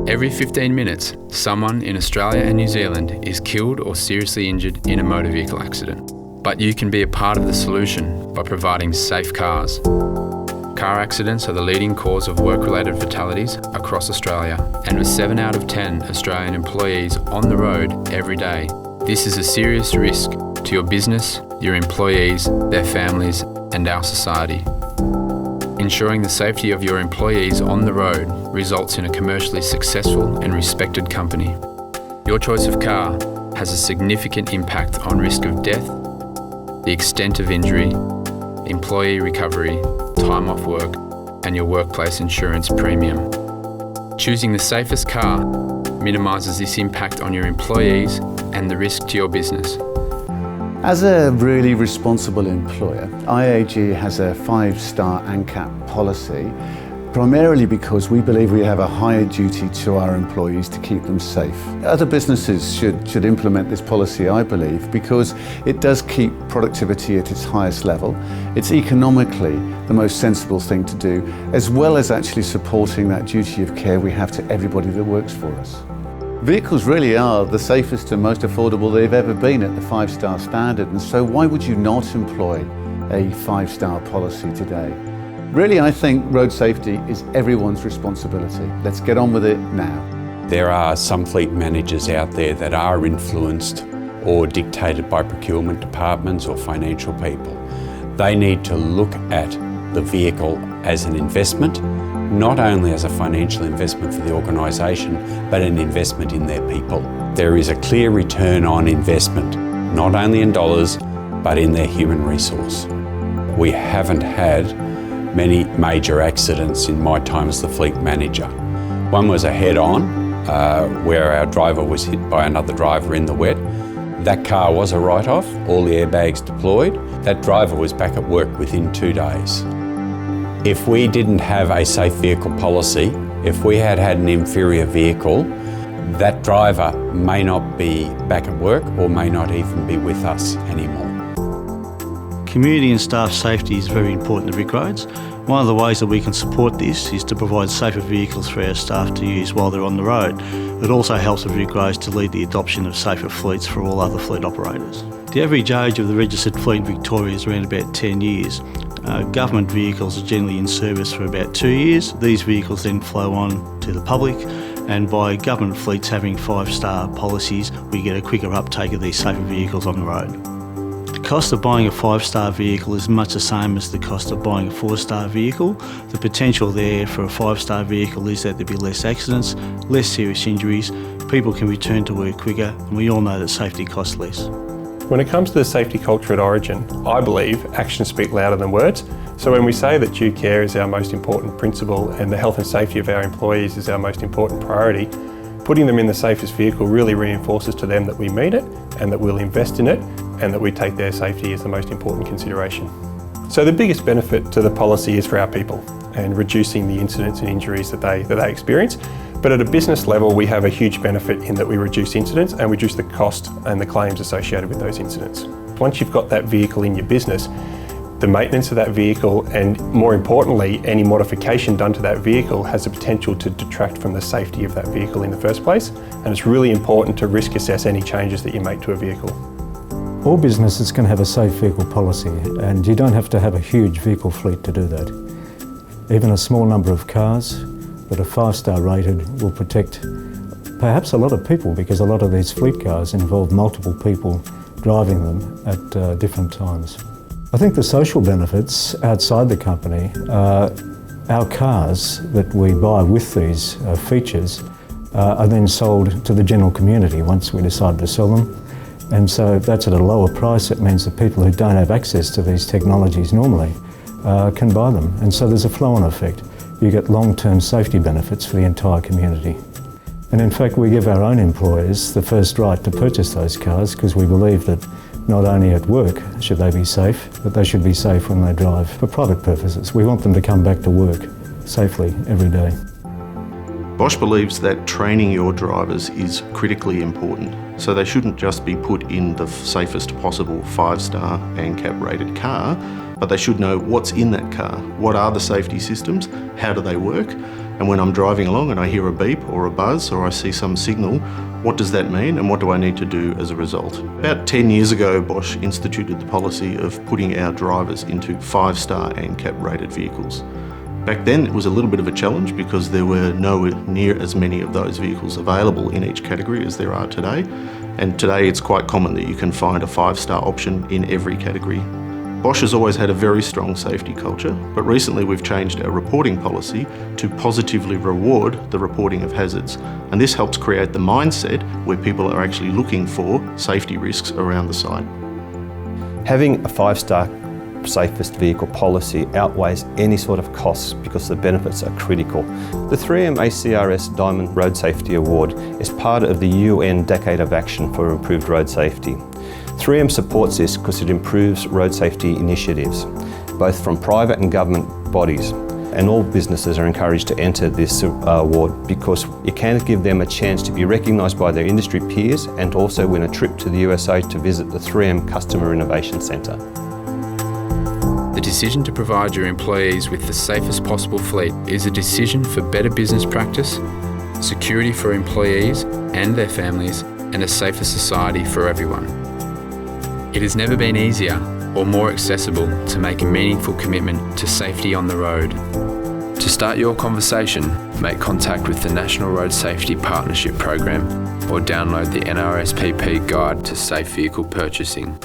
Every 15 minutes, someone in Australia and New Zealand is killed or seriously injured in a motor vehicle accident. But you can be a part of the solution by providing safe cars. Car accidents are the leading cause of work-related fatalities across Australia, and with 7 out of 10 Australian employees on the road every day, this is a serious risk to your business, your employees, their families, and our society. Ensuring the safety of your employees on the road results in a commercially successful and respected company. Your choice of car has a significant impact on risk of death, the extent of injury, employee recovery, time off work, and your workplace insurance premium. Choosing the safest car minimises this impact on your employees and the risk to your business. As a really responsible employer, IAG has a 5-star ANCAP policy, primarily because we believe we have a higher duty to our employees to keep them safe. Other businesses should implement this policy, I believe, because it does keep productivity at its highest level. It's economically the most sensible thing to do, as well as actually supporting that duty of care we have to everybody that works for us. Vehicles really are the safest and most affordable they've ever been at the 5-star standard, and so why would you not employ a 5-star policy today? Really, I think road safety is everyone's responsibility. Let's get on with it now. There are some fleet managers out there that are influenced or dictated by procurement departments or financial people. They need to look at the vehicle as an investment, not only as a financial investment for the organisation, but an investment in their people. There is a clear return on investment, not only in dollars, but in their human resource. We haven't had many major accidents in my time as the fleet manager. One was a head-on, where our driver was hit by another driver in the wet. That car was a write-off, all the airbags deployed. That driver was back at work within 2 days. If we didn't have a safe vehicle policy, if we had had an inferior vehicle, that driver may not be back at work or may not even be with us anymore. Community and staff safety is very important at Vic Roads. One of the ways that we can support this is to provide safer vehicles for our staff to use while they're on the road. It also helps with Vic Roads to lead the adoption of safer fleets for all other fleet operators. The average age of the registered fleet in Victoria is around about 10 years. Government vehicles are generally in service for about 2 years. These vehicles then flow on to the public, and by government fleets having 5-star policies, we get a quicker uptake of these safer vehicles on the road. The cost of buying a 5-star vehicle is much the same as the cost of buying a 4-star vehicle. The potential there for a 5-star vehicle is that there'll be less accidents, less serious injuries, people can return to work quicker, and we all know that safety costs less. When it comes to the safety culture at Origin, I believe actions speak louder than words. So when we say that due care is our most important principle and the health and safety of our employees is our most important priority, putting them in the safest vehicle really reinforces to them that we mean it and that we'll invest in it and that we take their safety as the most important consideration. So the biggest benefit to the policy is for our people and reducing the incidents and injuries that they experience. But at a business level, we have a huge benefit in that we reduce incidents and reduce the cost and the claims associated with those incidents. Once you've got that vehicle in your business, the maintenance of that vehicle and, more importantly, any modification done to that vehicle has the potential to detract from the safety of that vehicle in the first place. And it's really important to risk assess any changes that you make to a vehicle. All businesses can have a safe vehicle policy, and you don't have to have a huge vehicle fleet to do that. Even a small number of cars that are 5-star rated will protect perhaps a lot of people, because a lot of these fleet cars involve multiple people driving them at different times. I think the social benefits outside the company are our cars that we buy with these features are then sold to the general community once we decide to sell them. And so that's at a lower price. It means that people who don't have access to these technologies normally can buy them. And so there's a flow-on effect. You get long-term safety benefits for the entire community. And in fact, we give our own employers the first right to purchase those cars, because we believe that not only at work should they be safe, but they should be safe when they drive for private purposes. We want them to come back to work safely every day. Bosch believes that training your drivers is critically important, so they shouldn't just be put in the safest possible 5-star ANCAP rated car, but they should know what's in that car, what are the safety systems, how do they work, And when I'm driving along and I hear a beep or a buzz or I see some signal, what does that mean and what do I need to do as a result? About 10 years ago, Bosch instituted the policy of putting our drivers into 5-star ANCAP rated vehicles. Back then it was a little bit of a challenge because there were nowhere near as many of those vehicles available in each category as there are today. And today it's quite common that you can find a 5-star option in every category. Bosch has always had a very strong safety culture, but recently we've changed our reporting policy to positively reward the reporting of hazards. And this helps create the mindset where people are actually looking for safety risks around the site. Having a 5-star safest vehicle policy outweighs any sort of costs because the benefits are critical. The 3M ACRS Diamond Road Safety Award is part of the UN Decade of Action for Improved Road Safety. 3M supports this because it improves road safety initiatives, both from private and government bodies. And all businesses are encouraged to enter this award because it can give them a chance to be recognised by their industry peers and also win a trip to the USA to visit the 3M Customer Innovation Centre. The decision to provide your employees with the safest possible fleet is a decision for better business practice, security for employees and their families, and a safer society for everyone. It has never been easier or more accessible to make a meaningful commitment to safety on the road. To start your conversation, make contact with the National Road Safety Partnership Program or download the NRSPP Guide to Safe Vehicle Purchasing.